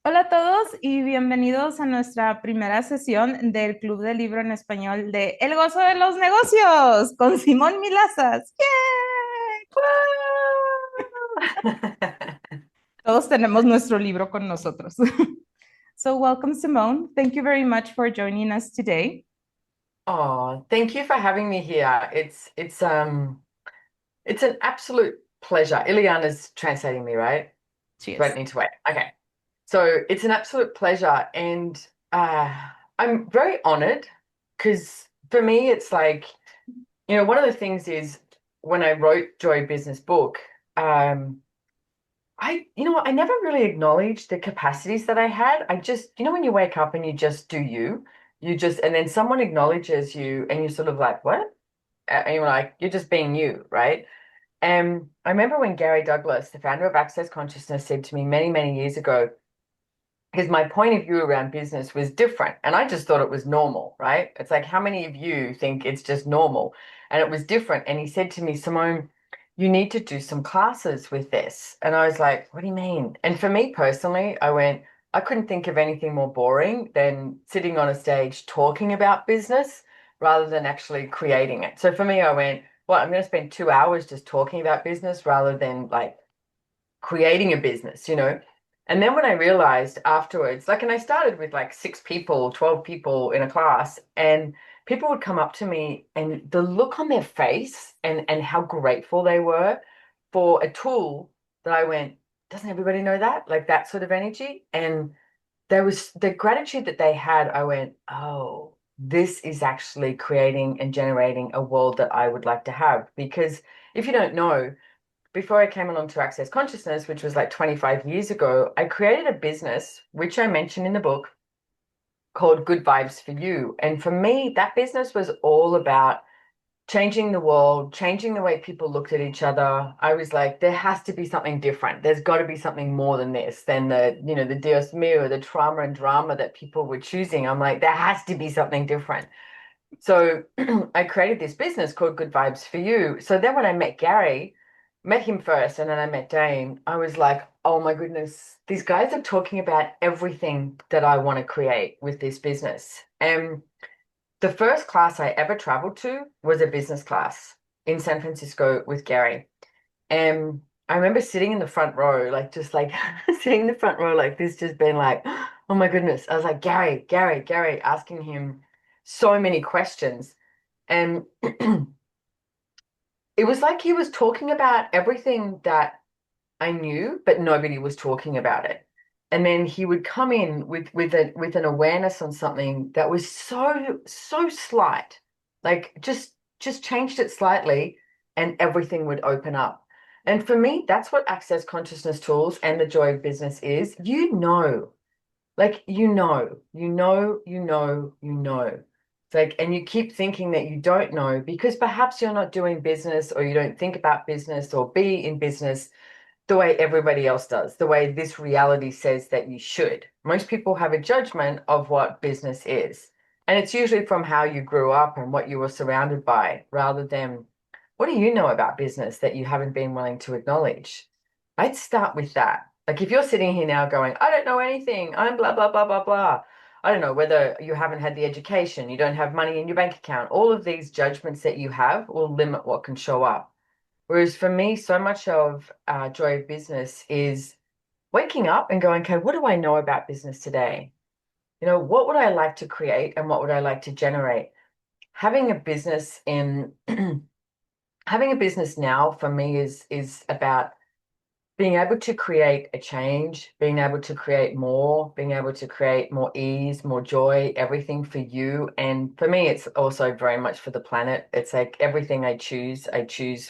Hola a todos y bienvenidos a nuestra primera sesión del Club de Libro en Español de El Gozo de los Negocios con Simone Milasas. ¡Yay! Todos tenemos nuestro libro con nosotros. So welcome, Simone. Thank you very much for joining us today. Oh, thank you for having me here. It's an absolute pleasure. Ileana's translating me, right? Do I Cheers. need to wait? Okay. So it's an absolute pleasure, and uh, I'm very honored because for me, it's like, one of the things is when I wrote Joy Business Book, I never really acknowledged the capacities that I had. I just, when you wake up and you just do and then someone acknowledges you and you're sort of like, what? And you're like, you're just being you, right? And I remember when Gary Douglas, the founder of Access Consciousness, said to me many, many years ago, because my point of view around business was different. And I just thought it was normal, right? It's like, how many of you think it's just normal? And it was different. And he said to me, Simone, you need to do some classes with this. And I was like, what do you mean? And for me personally, I couldn't think of anything more boring than sitting on a stage talking about business rather than actually creating it. So for me, I went, well, I'm going to spend 2 hours just talking about business rather than like creating a business. And then when I realized afterwards, like, and I started with like 6 people, 12 people in a class, and people would come up to me and the look on their face and how grateful they were for a tool that I went, doesn't everybody know that? Like that sort of energy. And there was the gratitude that they had. I went, oh, this is actually creating and generating a world that I would like to have. Because if you don't know, before I came along to Access Consciousness, which was like 25 years ago, I created a business, which I mentioned in the book, called Good Vibes for You. And for me, that business was all about changing the world, changing the way people looked at each other. I was like, there has to be something different. There's got to be something more than this, than the Dios mío, the trauma and drama that people were choosing. I'm like, there has to be something different. So I created this business called Good Vibes for You. So then when I met Gary, met him first, and then I met Dane, I was like, oh my goodness, these guys are talking about everything that I want to create with this business. And the first class I ever traveled to was a business class in San Francisco with Gary. And I remember sitting in the front row, like just like sitting in the front row like this, just being like, oh my goodness. I was like, Gary, Gary, Gary, asking him so many questions. And it was like he was talking about everything that I knew, but nobody was talking about it. And then he would come in with an awareness on something that was so slight, like just changed it slightly, and everything would open up. And for me, that's what Access Consciousness Tools and the Joy of Business is. Like you know. It's like, and you keep thinking that you don't know because perhaps you're not doing business or you don't think about business or be in business the way everybody else does, the way this reality says that you should. Most people have a judgment of what business is. And it's usually from how you grew up and what you were surrounded by, rather than what do you know about business that you haven't been willing to acknowledge? I'd start with that. Like if you're sitting here now going, I don't know anything, I'm blah, blah, blah, blah, blah. I don't know whether you haven't had the education, you don't have money in your bank account. All of these judgments that you have will limit what can show up. Whereas for me, so much of joy of business is waking up and going, okay, what do I know about business today? What would I like to create and what would I like to generate? Having a business in having a business now for me is about being able to create a change, being able to create more, being able to create more ease, more joy, everything for you. And for me, it's also very much for the planet. It's like everything I choose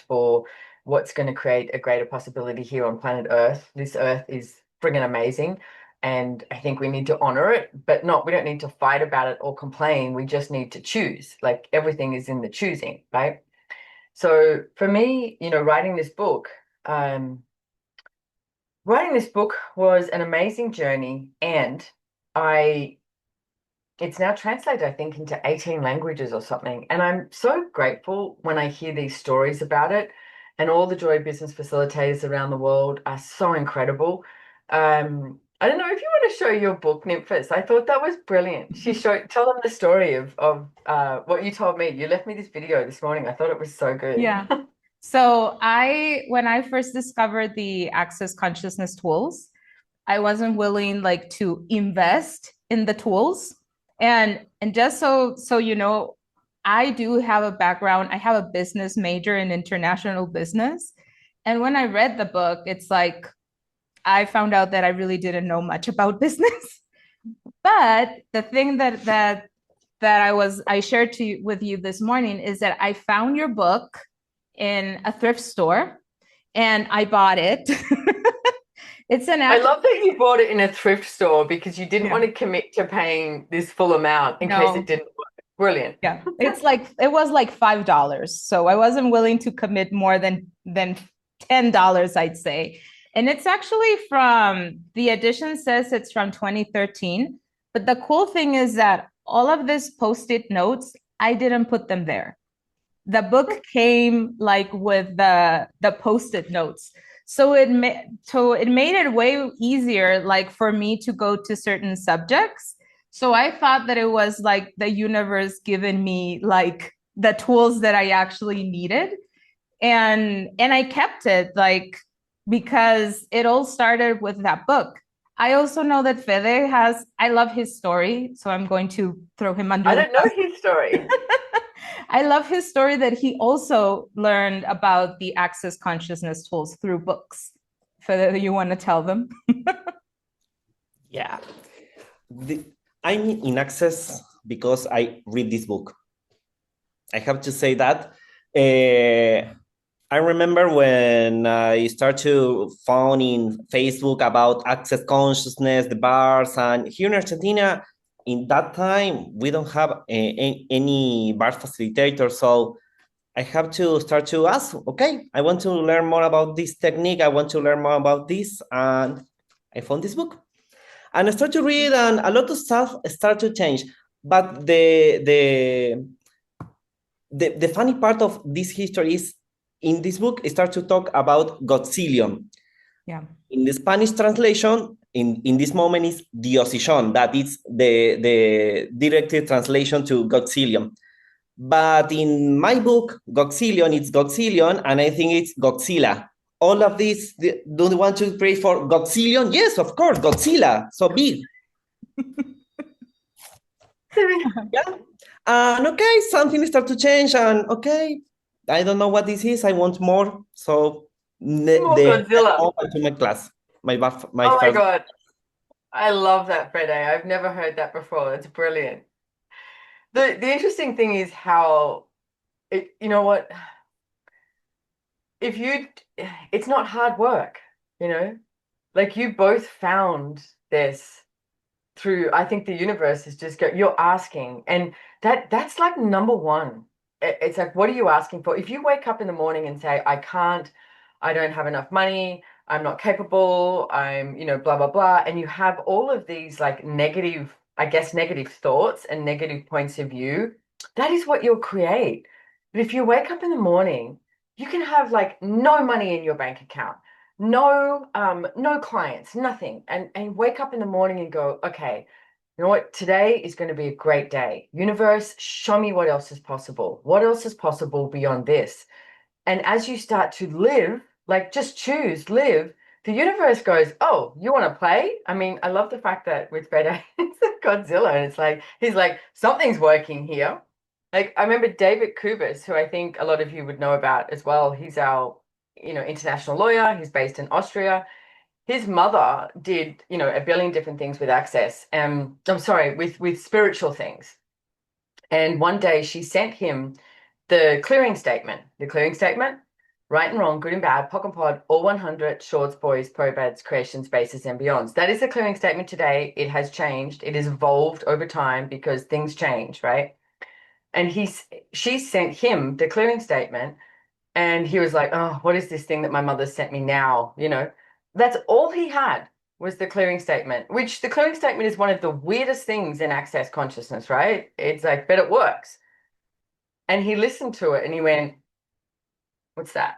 for what's going to create a greater possibility here on planet Earth. This Earth is friggin' amazing. And I think we need to honor it, but we don't need to fight about it or complain. We just need to choose. Like everything is in the choosing, right? So for me, um, writing this book was an amazing journey, and I it's now translated, I think, into 18 languages or something. And I'm so grateful when I hear these stories about it. And all the Joy Business facilitators around the world are so incredible. I don't know if you want to show your book, Ninfis. I thought that was brilliant. Tell them the story of what you told me. You left me this video this morning. I thought it was so good. Yeah. So when I first discovered the access consciousness tools, I wasn't willing like to invest in the tools. And just so you know, I do have a background. I have a business major in international business. And when I read the book, it's like I found out that I really didn't know much about business. But the thing that I shared with you this morning is that I found your book in a thrift store and I bought it. It's an I act. love that you bought it in a thrift store because you didn't Yeah. want to commit to paying this full amount in case it No. didn't work. Brilliant. Yeah. It was like $5. So I wasn't willing to commit more than $10, I'd say. And it's actually from the edition says it's from 2013. But the cool thing is that all of these post-it notes, I didn't put them there. The book came like with the post-it notes. So it made it way easier like for me to go to certain subjects. So I thought that it was like the universe giving me like the tools that I actually needed. And I kept it like because it all started with that book. I also know that Fede has, I love his story, so I'm going to throw him I under the don't know bus. his story. I love his story that he also learned about the access consciousness tools through books. Fede, you want to tell them? Yeah. The, I'm in access because I read this book. I have to say that. I remember when I started to found in Facebook about access consciousness, the bars, and here in Argentina, in that time, we don't have any bar facilitator. So I have to start to ask, okay, I want to learn more about this technique. I want to learn more about this. And I found this book. And I start to read, and a lot of stuff start to change. But the funny part of this history is in this book, it starts to talk about Godzillion. Yeah. In the Spanish translation, in this moment is Diosillon, that is the directed translation to Godzillion. But in my book, Godzillion, it's Godzillion, and I think it's Godzilla. All of this, do you want to pray for Godzillion? Yes, of course, Godzilla, so big. Yeah. And okay, something start to change, and okay, I don't know what this is. I want more. So More Godzilla. open to my class, my Oh my first. God. I love that, Fede. I've never heard that before. It's brilliant. The interesting thing is how you know what? If you, it's not hard work, you know? Like you both found this through, I think the universe is just you're asking, and that's like number one. It's like, what are you asking for? If you wake up in the morning and say, I don't have enough money, I'm not capable, I'm, blah, blah, blah, and you have all of these like negative, I guess, negative thoughts and negative points of view, that is what you'll create. But if you wake up in the morning, you can have like no money in your bank account, no clients, nothing, and wake up in the morning and go, okay, you know what, today is going to be a great day. Universe, show me what else is possible. What else is possible beyond this? And as you start to live, like just choose, live, the universe goes, oh, you want to play? I mean, I love the fact that with Fede, it's a Godzilla, and it's like, he's like, something's working here. Like, I remember David Kubis, who I think a lot of you would know about as well. He's our, international lawyer. He's based in Austria. His mother did, a billion different things with access. I'm sorry, with spiritual things. And one day she sent him the clearing statement. The clearing statement, right and wrong, good and bad, POC and POD, all 100, shorts, boys, probads, creations, bases, and beyonds. That is the clearing statement today. It has changed. It has evolved over time because things change, right? And she sent him the clearing statement, and he was like, oh, what is this thing that my mother sent me now? That's all he had was the clearing statement, which the clearing statement is one of the weirdest things in access consciousness, right? It's like, but it works. And he listened to it and he went, what's that?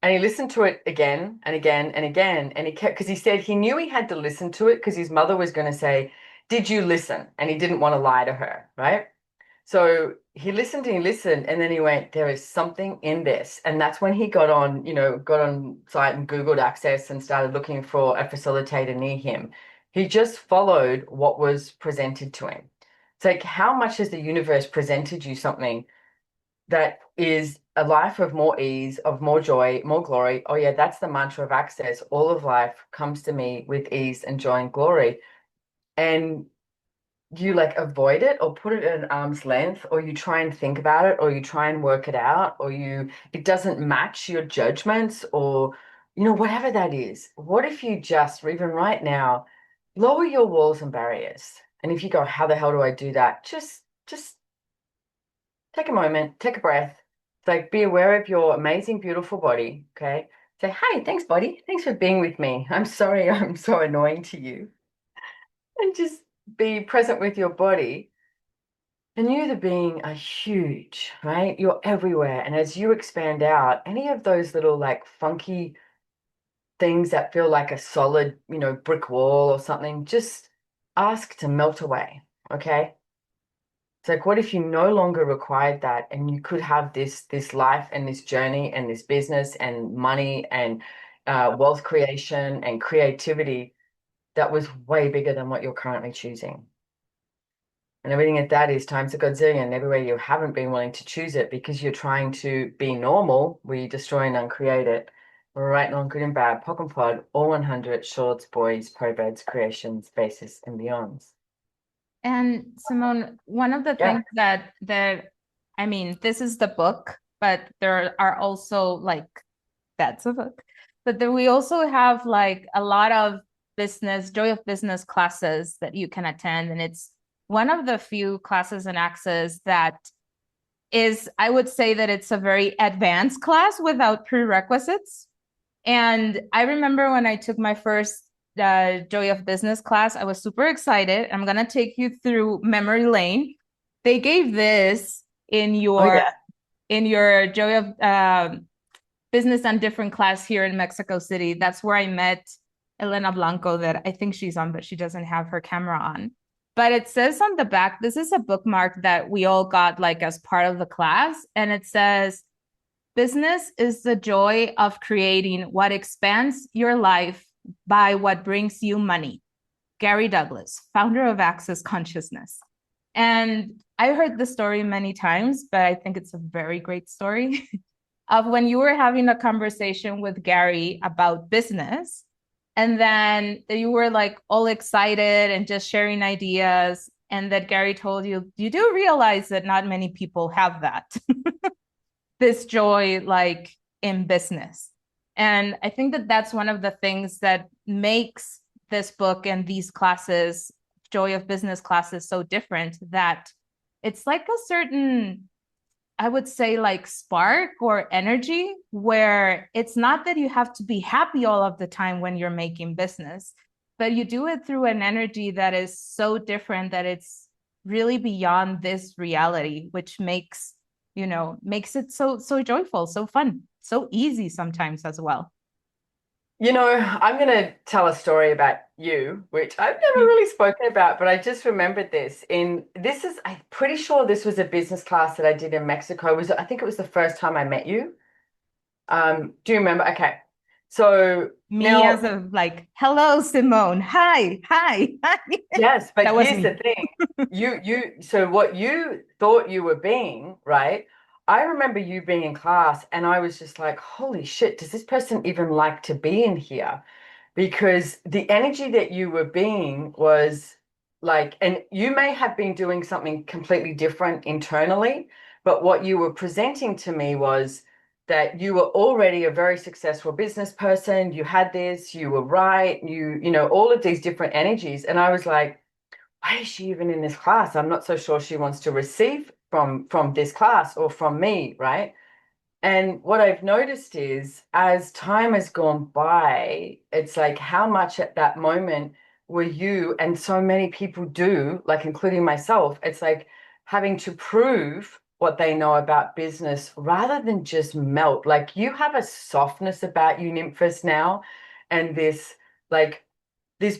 And he listened to it again and again and again. And he kept, because he said he knew he had to listen to it because his mother was going to say, "Did you listen?" And he didn't want to lie to her, right? So he listened and he listened, and then he went, "There is something in this." And that's when he got on site and Googled Access and started looking for a facilitator near him. He just followed what was presented to him. It's like, how much has the universe presented you something that is a life of more ease, of more joy, more glory? Oh, yeah, that's the mantra of Access. All of life comes to me with ease and joy and glory. And you like avoid it or put it at an arm's length, or you try and think about it, or you try and work it out, or it doesn't match your judgments, or whatever that is. What if you just, even right now, lower your walls and barriers? And if you go, how the hell do I do that? Just take a moment, take a breath. It's like, be aware of your amazing, beautiful body. Okay. Say, "Hey, thanks, body. Thanks for being with me. I'm sorry I'm so annoying to you." And just be present with your body. And you, the being, are huge, right? You're everywhere. And as you expand out, any of those little like funky things that feel like a solid, brick wall or something, just ask to melt away. Okay. It's like, what if you no longer required that and you could have this life and this journey and this business and money and wealth creation and creativity that was way bigger than what you're currently choosing? And everything at that is times a godzillion. Everywhere you haven't been willing to choose it because you're trying to be normal, where you destroy and uncreate it. Right, long, good and bad, POC and POD, all 100, shorts, boys, probeds, creations, bases, and beyonds. And Simone, one of the Yeah. things that I mean, this is the book, but there are also like that's a book. But then we also have like a lot of joy of business classes that you can attend. And it's one of the few classes in Access that is, I would say that it's a very advanced class without prerequisites. And I remember when I took my first Joy of Business class, I was super excited. I'm going to take you through memory lane. They gave this in your Joy of Business and Different class here in Mexico City. That's where I met Elena Blanco, that I think she's on, but she doesn't have her camera on. But it says on the back, this is a bookmark that we all got like as part of the class. And it says, "Business is the joy of creating what expands your life by what brings you money." Gary Douglas, founder of Access Consciousness. And I heard the story many times, but I think it's a very great story of when you were having a conversation with Gary about business. And then you were like all excited and just sharing ideas. And that Gary told you, you do realize that not many people have that. This joy like in business. And I think that that's one of the things that makes this book and these classes, Joy of Business classes, so different, that it's like a certain, I would say, like spark or energy where it's not that you have to be happy all of the time when you're making business, but you do it through an energy that is so different that it's really beyond this reality, which makes it so joyful, so fun, so easy sometimes as well. I'm going to tell a story about you, which I've never really spoken about, but I just remembered this. I'm pretty sure this was a business class that I did in Mexico. I think it was the first time I met you. Do you remember? Okay. So Me now, as a like, hello, Simone. Hi, hi, hi. yes, but That was here's me. the thing. So what you thought you were being, right? I remember you being in class and I was just like, holy shit, does this person even like to be in here? Because the energy that you were being was like, and you may have been doing something completely different internally, but what you were presenting to me was that you were already a very successful business person. You had this, you were right, all of these different energies. And I was like, why is she even in this class? I'm not so sure she wants to receive from this class or from me, right? And what I've noticed is as time has gone by, it's like how much at that moment were you, and so many people do, like including myself, it's like having to prove what they know about business rather than just melt. Like you have a softness about you, Nymphis, now, and this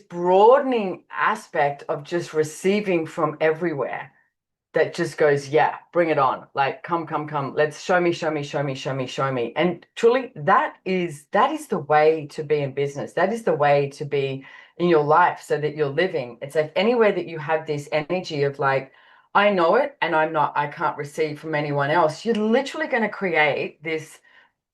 broadening aspect of just receiving from everywhere that just goes, yeah, bring it on. Like, come, come, come. Let's show me, show me, show me, show me, show me. And truly, that is the way to be in business. That is the way to be in your life so that you're living. It's like anywhere that you have this energy of like, I know it and I can't receive from anyone else. You're literally going to create this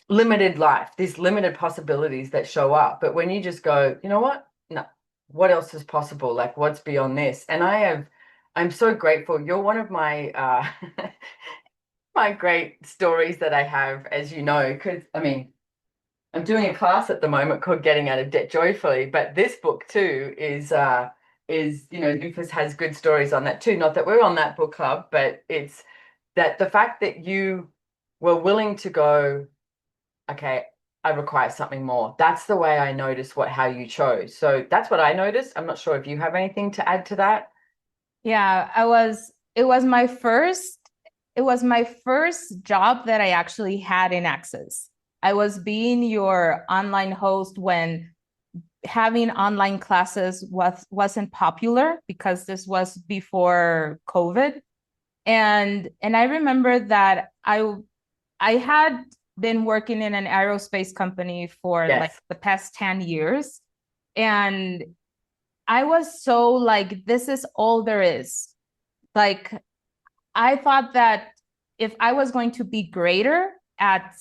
limited life, these limited possibilities that show up. But when you just go, you know what? No, what else is possible? Like, what's beyond this? And I'm so grateful. You're one of my my great stories that I have, as you know, because I mean, I'm doing a class at the moment called Getting Out of Debt Joyfully, but this book too is Ninfis has good stories on that too. Not that we're on that book club, but it's that the fact that you were willing to go, okay, I require something more. That's the way I noticed how you chose. So that's what I noticed. I'm not sure if you have anything to add to that. Yeah, it was my first job that I actually had in Access. I was being your online host when having online classes wasn't popular because this was before COVID. And I remember that I had been working in an aerospace company for like Yes. the past 10 years. And I was so like, this is all there is. Like, I thought that if I was going to be greater at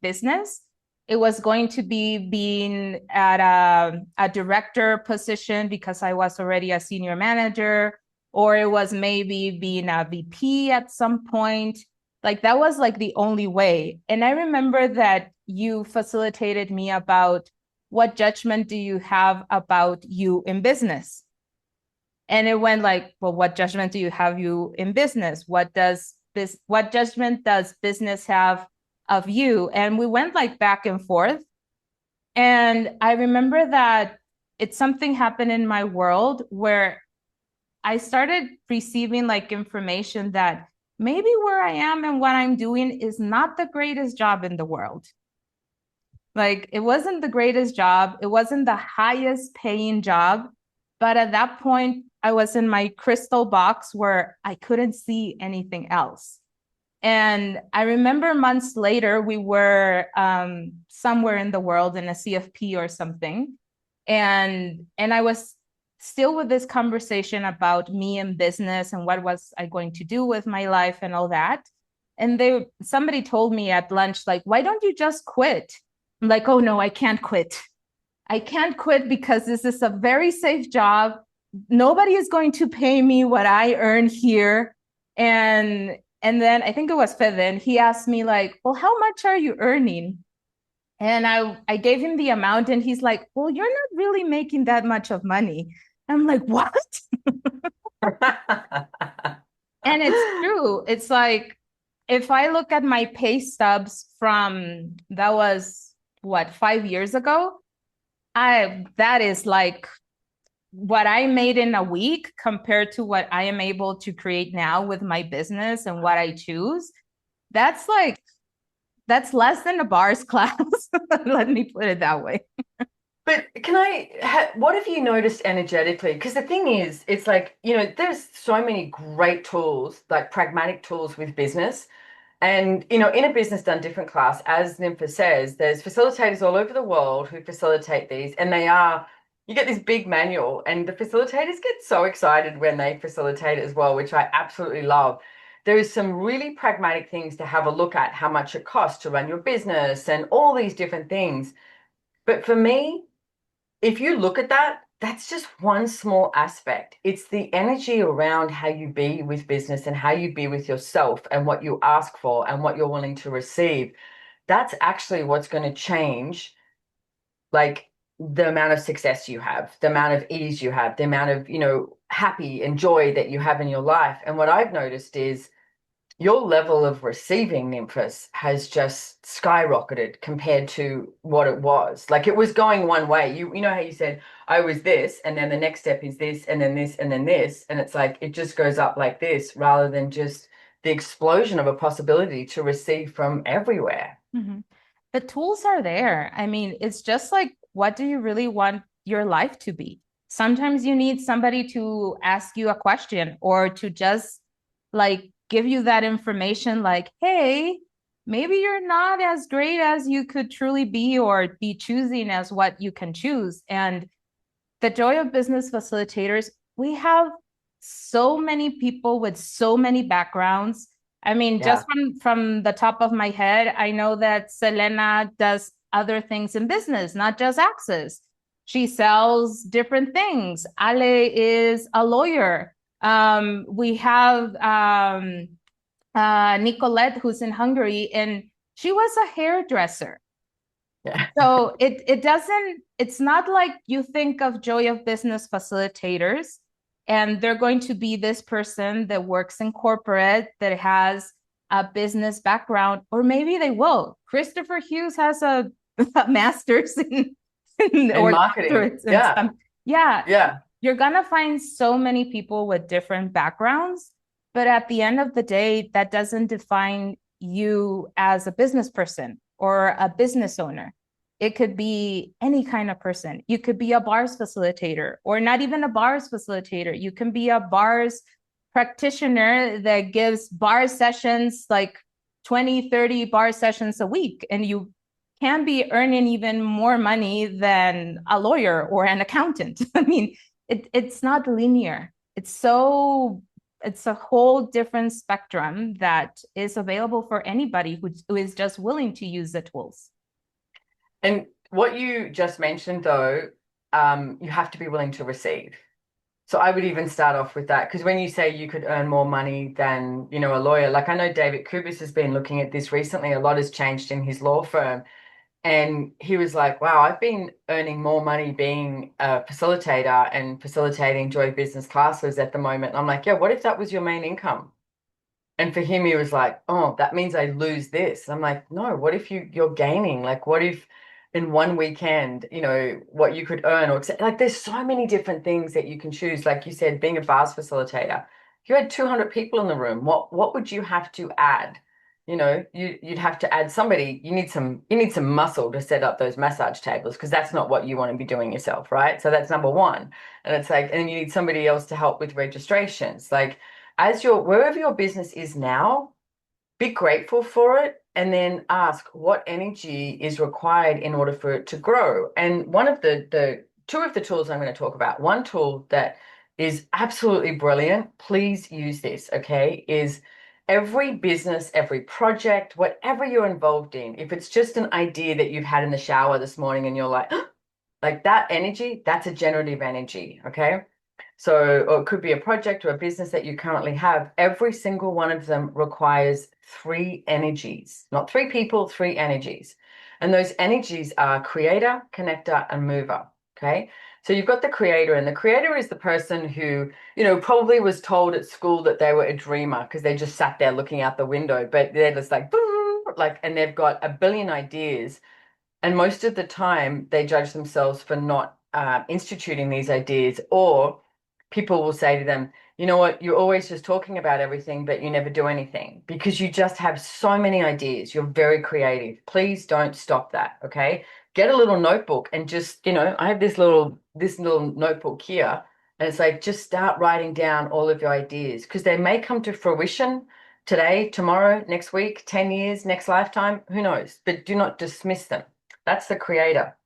business, it was going to be being at a director position because I was already a senior manager, or it was maybe being a VP at some point. Like that was like the only way. And I remember that you facilitated me about what judgment do you have about you in business? And it went like, well, what judgment do you have you in business? What judgment does business have of you? And we went like back and forth. And I remember that it's something happened in my world where I started receiving like information that maybe where I am and what I'm doing is not the greatest job in the world. Like it wasn't the greatest job. It wasn't the highest paying job. But at that point, I was in my crystal box where I couldn't see anything else. And I remember months later, we were somewhere in the world in a CFP or something. And I was still with this conversation about me and business and what was I going to do with my life and all that. And somebody told me at lunch, like, why don't you just quit? I'm like, oh no, I can't quit. I can't quit because this is a very safe job. Nobody is going to pay me what I earn here. And then I think it was Fevin, he asked me like, well, how much are you earning? And I gave him the amount and he's like, well, you're not really making that much of money. I'm like, what? And it's true. It's like, if I look at my pay stubs from that was what, 5 years ago, that is like what I made in a week compared to what I am able to create now with my business and what I choose. That's less than a bars class. Let me put it that way. But what have you noticed energetically? Because the thing is, it's like, there's so many great tools, like pragmatic tools with business. And, in a business done different class, as Nympha says, there's facilitators all over the world who facilitate these. And you get this big manual, and the facilitators get so excited when they facilitate as well, which I absolutely love. There is some really pragmatic things to have a look at, how much it costs to run your business and all these different things. But for me, if you look at that, that's just one small aspect. It's the energy around how you be with business and how you be with yourself and what you ask for and what you're willing to receive. That's actually what's going to change, like the amount of success you have, the amount of ease you have, the amount of, happy and joy that you have in your life. And what I've noticed is your level of receiving, Nymphis, has just skyrocketed compared to what it was. Like it was going one way. You know how you said, I was this, and then the next step is this, and then this, and then this. And it's like it just goes up like this rather than just the explosion of a possibility to receive from everywhere. Mhm. The tools are there. I mean, it's just like, what do you really want your life to be? Sometimes you need somebody to ask you a question or to just like give you that information, like, hey, maybe you're not as great as you could truly be, or be choosing as what you can choose. And the joy of business facilitators, we have so many people with so many backgrounds. I mean, Yeah. just from the top of my head, I know that Selena does other things in business, not just access. She sells different things. Ale is a lawyer. We have Nicolette, who's in Hungary, and she was a hairdresser. Yeah. So it doesn't, it's not like you think of joy of business facilitators and they're going to be this person that works in corporate that has a business background, or maybe they will. Christopher Hughes has a master's in In or marketing. in Yeah. some, yeah. Yeah. You're gonna find so many people with different backgrounds, but at the end of the day, that doesn't define you as a business person or a business owner. It could be any kind of person. You could be a bars facilitator, or not even a bars facilitator. You can be a bars practitioner that gives bar sessions, like 20, 30 bar sessions a week. And you can be earning even more money than a lawyer or an accountant. I mean, it's not linear. It's a whole different spectrum that is available for anybody who is just willing to use the tools. And what you just mentioned, though, you have to be willing to receive. So I would even start off with that, because when you say you could earn more money than, you know, a lawyer, like I know David Kubis has been looking at this recently. A lot has changed in his law firm. And he was like, wow, I've been earning more money being a facilitator and facilitating Joy Business classes at the moment. And I'm like, yeah, what if that was your main income? And for him, he was like, oh, that means I lose this. I'm like, no, what if you're gaining? Like, what if in one weekend, you know, what you could earn, or like there's so many different things that you can choose. Like you said, being a bars facilitator, if you had 200 people in the room, what would you have to add? You know, you'd have to add somebody, you need some muscle to set up those massage tables, because that's not what you want to be doing yourself, right? So that's number one. And it's like, and you need somebody else to help with registrations. Like, as wherever your business is now, be grateful for it, and then ask what energy is required in order for it to grow. And one of the two of the tools I'm going to talk about, one tool that is absolutely brilliant, please use this, okay, is every business, every project, whatever you're involved in, if it's just an idea that you've had in the shower this morning and you're like that energy, that's a generative energy, okay? So, or it could be a project or a business that you currently have. Every single one of them requires three energies, not three people, three energies. And those energies are creator, connector, and mover. Okay. So you've got the creator, and the creator is the person who, you know, probably was told at school that they were a dreamer because they just sat there looking out the window, but they're just like, and they've got a billion ideas. And most of the time, they judge themselves for not instituting these ideas, or people will say to them, you know what, you're always just talking about everything, but you never do anything because you just have so many ideas. You're very creative. Please don't stop that. Okay. Get a little notebook and just, you know, I have this little notebook here. And it's like, just start writing down all of your ideas, because they may come to fruition today, tomorrow, next week, 10 years, next lifetime, who knows? But do not dismiss them. That's the creator.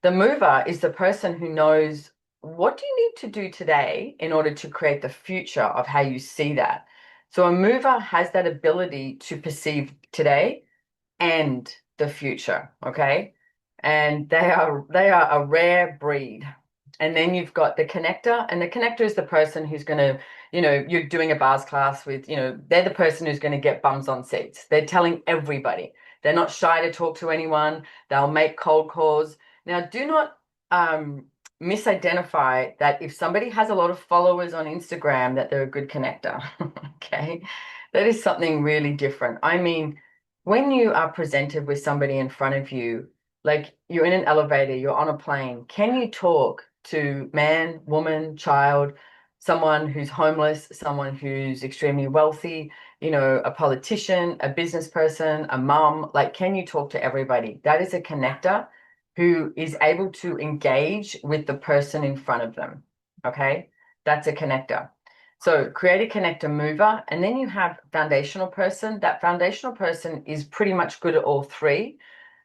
The mover is the person who knows, what do you need to do today in order to create the future of how you see that. So a mover has that ability to perceive today and the future, okay? And they are a rare breed. And then you've got the connector, and the connector is the person who's going to, you know, you're doing a bars class with, you know, they're the person who's going to get bums on seats. They're telling everybody. They're not shy to talk to anyone. They'll make cold calls. Now, do not misidentify that if somebody has a lot of followers on Instagram that they're a good connector. Okay. That is something really different. I mean, when you are presented with somebody in front of you, like you're in an elevator, you're on a plane, can you talk to man, woman, child, someone who's homeless, someone who's extremely wealthy, you know, a politician, a business person, a mum. Like, can you talk to everybody? That is a connector who is able to engage with the person in front of them. Okay, that's a connector. So create a connector mover, and then you have foundational person. That foundational person is pretty much good at all three.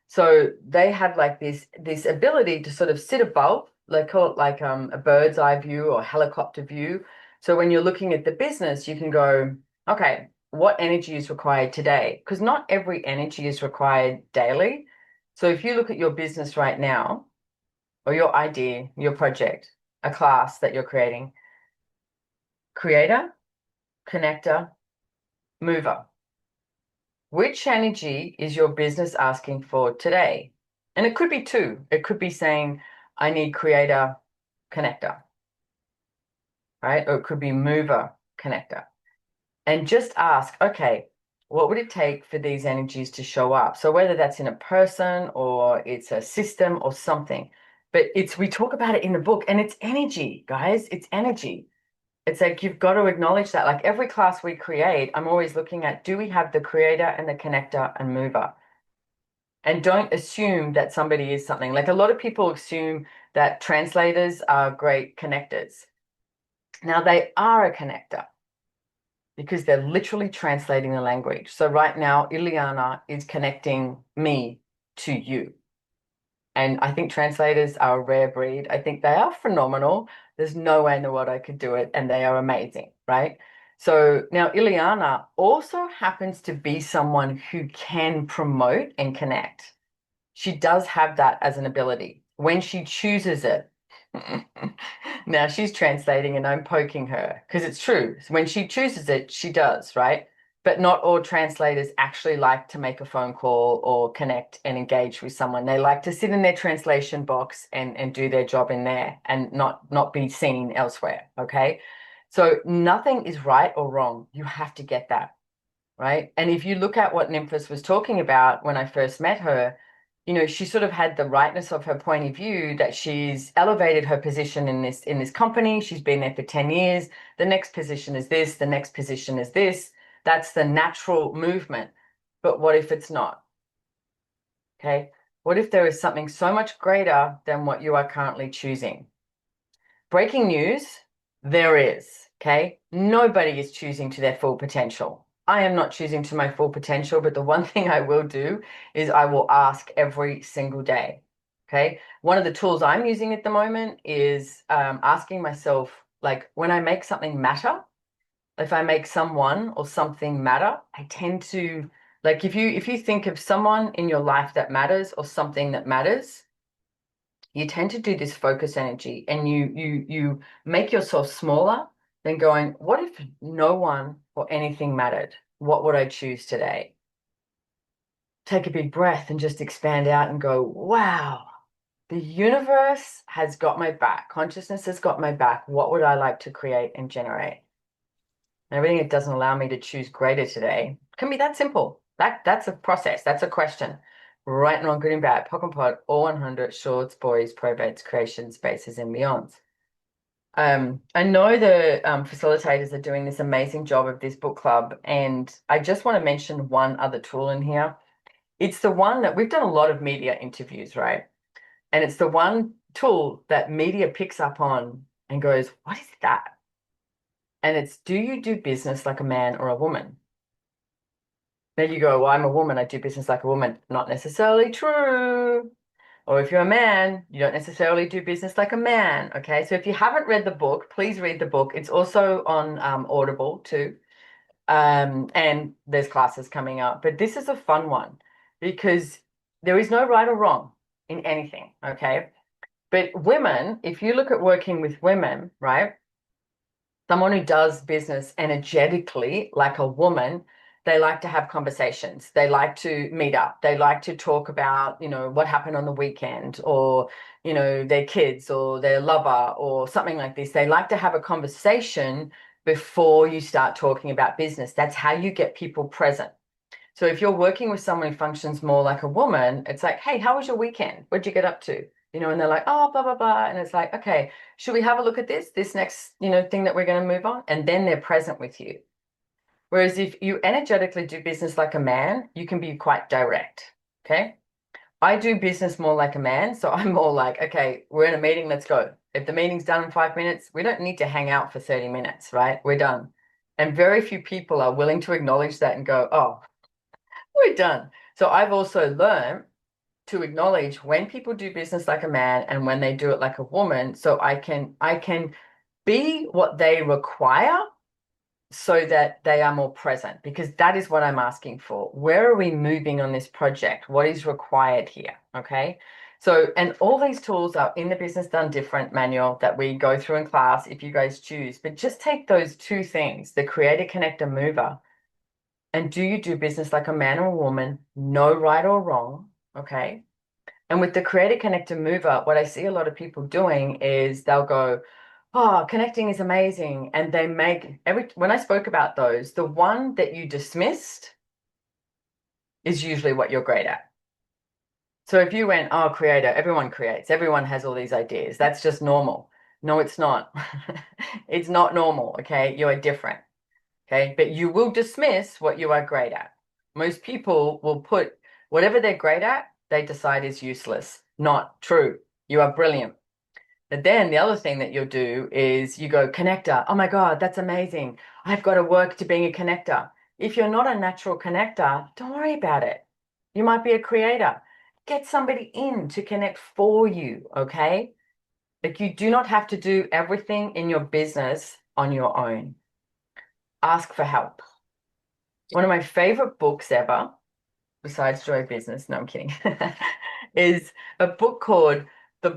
So they have like this ability to sort of sit above, like call it like a bird's eye view or helicopter view. So when you're looking at the business, you can go, okay, what energy is required today? Because not every energy is required daily. So if you look at your business right now, or your idea, your project, a class that you're creating, creator, connector, mover. Which energy is your business asking for today? And it could be two. It could be saying, I need creator, connector, right? Or it could be mover, connector. And just ask, okay, what would it take for these energies to show up? So whether that's in a person or it's a system or something, but we talk about it in the book, and it's energy, guys. It's energy. It's like you've got to acknowledge that. Like every class we create, I'm always looking at, do we have the creator and the connector and mover? And don't assume that somebody is something. Like a lot of people assume that translators are great connectors. Now they are a connector because they're literally translating the language. So right now, Ileana is connecting me to you. And I think translators are a rare breed. I think they are phenomenal. There's no way in the world I could do it, and they are amazing, right? So now Ileana also happens to be someone who can promote and connect. She does have that as an ability when she chooses it. Now she's translating and I'm poking her because it's true. When she chooses it, she does, right? But not all translators actually like to make a phone call or connect and engage with someone. They like to sit in their translation box and do their job in there and not be seen elsewhere, okay? So nothing is right or wrong. You have to get that, right? And if you look at what Ninfis was talking about when I first met her, you know, she sort of had the rightness of her point of view that she's elevated her position in this company. She's been there for 10 years. The next position is this, the next position is this. That's the natural movement. But what if it's not? Okay. What if there is something so much greater than what you are currently choosing? Breaking news, there is. Okay. Nobody is choosing to their full potential. I am not choosing to my full potential, but the one thing I will do is I will ask every single day. Okay. One of the tools I'm using at the moment is asking myself, like, when I make something matter, if I make someone or something matter, I tend to, like, if you think of someone in your life that matters or something that matters, you tend to do this focus energy and you make yourself smaller than going, what if no one or anything mattered? What would I choose today? Take a big breath and just expand out and go, wow, the universe has got my back. Consciousness has got my back. What would I like to create and generate? And everything that doesn't allow me to choose greater today can be that simple. That's a process. That's a question. Right and wrong, good and bad, POC and POD, all 100, shorts, boys, probates, creations, spaces, and beyonds. I know the facilitators are doing this amazing job of this book club, and I just want to mention one other tool in here. It's the one that we've done a lot of media interviews, right? And it's the one tool that media picks up on and goes, what is that? And it's, do you do business like a man or a woman? Then you go, well, I'm a woman, I do business like a woman. Not necessarily true. Or if you're a man, you don't necessarily do business like a man. Okay. So if you haven't read the book, please read the book. It's also on Audible too. And there's classes coming up. But this is a fun one because there is no right or wrong in anything. Okay. But women, if you look at working with women, right? Someone who does business energetically like a woman, they like to have conversations. They like to meet up. They like to talk about, you know, what happened on the weekend or, you know, their kids or their lover or something like this. They like to have a conversation before you start talking about business. That's how you get people present. So if you're working with someone who functions more like a woman, it's like, hey, how was your weekend? What'd you get up to? and they're like, oh, blah, blah, blah. And it's like, okay, should we have a look at this next, thing that we're going to move on? And then they're present with you. Whereas if you energetically do business like a man, you can be quite direct. Okay. I do business more like a man. So I'm more like, okay, we're in a meeting, let's go. If the meeting's done in 5 minutes, we don't need to hang out for 30 minutes, right? We're done. And very few people are willing to acknowledge that and go, oh, we're done. So I've also learned to acknowledge when people do business like a man and when they do it like a woman, so I can be what they require so that they are more present, because that is what I'm asking for. Where are we moving on this project? What is required here? Okay. So, and all these tools are in the Business Done Different manual that we go through in class if you guys choose, but just take those two things, the creator, connector, mover, and do you do business like a man or a woman? No right or wrong. Okay. And with the creator, connector, mover, what I see a lot of people doing is they'll go, oh, connecting is amazing. And they make when I spoke about those, the one that you dismissed is usually what you're great at. So if you went, oh, creator, everyone creates, everyone has all these ideas, that's just normal. No, it's not. It's not normal. Okay. You are different. Okay. But you will dismiss what you are great at. Most people will put whatever they're great at, they decide is useless. Not true. You are brilliant. But then the other thing that you'll do is you go connector. Oh my God, that's amazing. I've got to work to being a connector. If you're not a natural connector, don't worry about it. You might be a creator. Get somebody in to connect for you, okay? Like, you do not have to do everything in your business on your own. Ask for help. One of my favorite books ever, besides Joy of Business, no, I'm kidding, is a book called the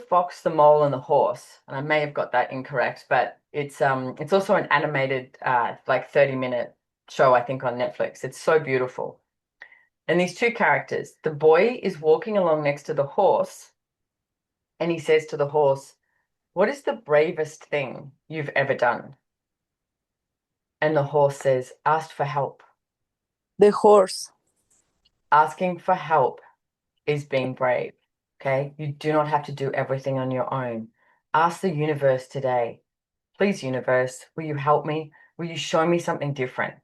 Fox, the Mole, and the Horse. And I may have got that incorrect, but it's also an animated like 30-minute show, I think, on Netflix. It's so beautiful. And these two characters, the boy is walking along next to the horse, and he says to the horse, "What is the bravest thing you've ever done?" And the horse says, "Asked for help." The horse. Asking for help is being brave. Okay. You do not have to do everything on your own. Ask the universe today, please, universe, will you help me? Will you show me something different?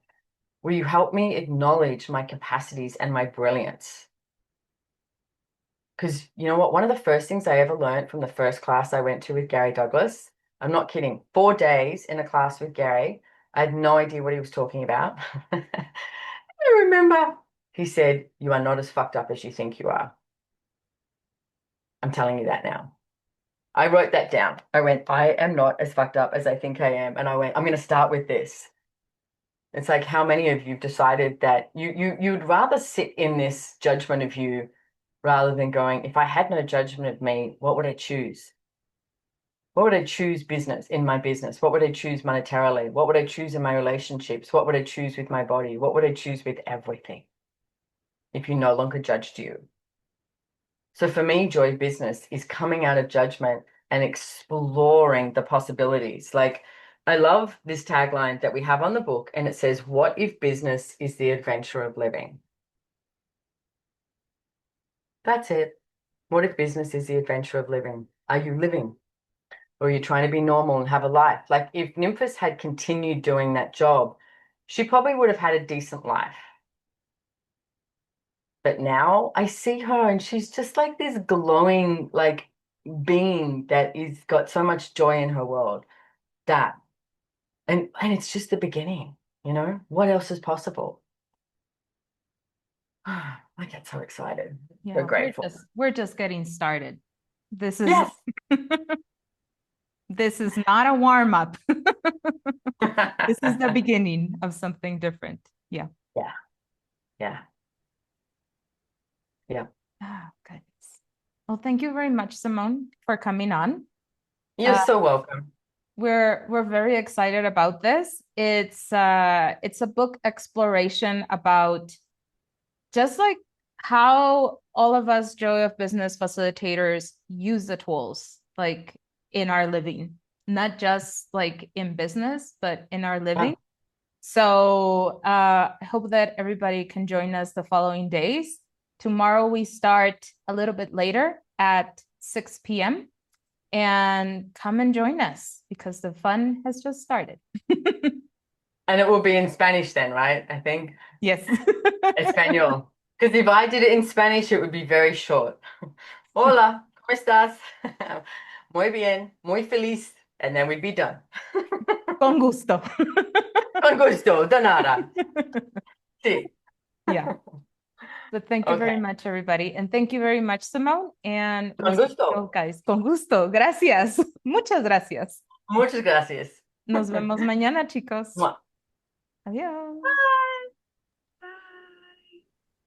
Will you help me acknowledge my capacities and my brilliance? Because you know what? One of the first things I ever learned from the first class I went to with Gary Douglas, I'm not kidding, 4 days in a class with Gary, I had no idea what he was talking about. I remember he said, "You are not as fucked up as you think you are." I'm telling you that now. I wrote that down. I went, I am not as fucked up as I think I am. And I went, I'm going to start with this. It's like, how many of you have decided that you'd rather sit in this judgment of you rather than going, if I had no judgment of me, what would I choose? What would I choose in my business? What would I choose monetarily? What would I choose in my relationships? What would I choose with my body? What would I choose with everything if you no longer judged you? So for me, joy business is coming out of judgment and exploring the possibilities. Like, I love this tagline that we have on the book, and it says, "What if business is the adventure of living?" That's it. What if business is the adventure of living? Are you living? Or are you trying to be normal and have a life? Like, if Ninfis had continued doing that job, she probably would have had a decent life. But now I see her and she's just like this glowing, like, being that is got so much joy in her world. That. And it's just the beginning, What else is possible? I get so excited. Yeah, So grateful. we're just getting started. This is Yes. this is not a warm-up. This is the beginning of something different. Yeah. Yeah. Yeah. Yeah. Oh, goodness. Well, thank you very much, Simone, for coming on. You're so welcome. We're very excited about this. It's a book exploration about just like how all of us Joy of Business facilitators use the tools like in our living, not just like in business, but in our living. So I hope that everybody can join us the following days. Tomorrow we start a little bit later at 6 p.m. and come and join us because the fun has just started. And it will be in Spanish then, right? I think. Yes. Español. Because if I did it in Spanish, it would be very short. Hola, ¿cómo estás? Muy bien, muy feliz. And then we'd be done. Con gusto. Con gusto, de nada. Sí. Yeah. But thank you very Okay. much, everybody. And thank you very much, Simone. And Con we'll see gusto. you guys. Con gusto. Gracias. Muchas gracias. Muchas gracias. Nos vemos mañana, chicos. Mwah. Adiós. Bye.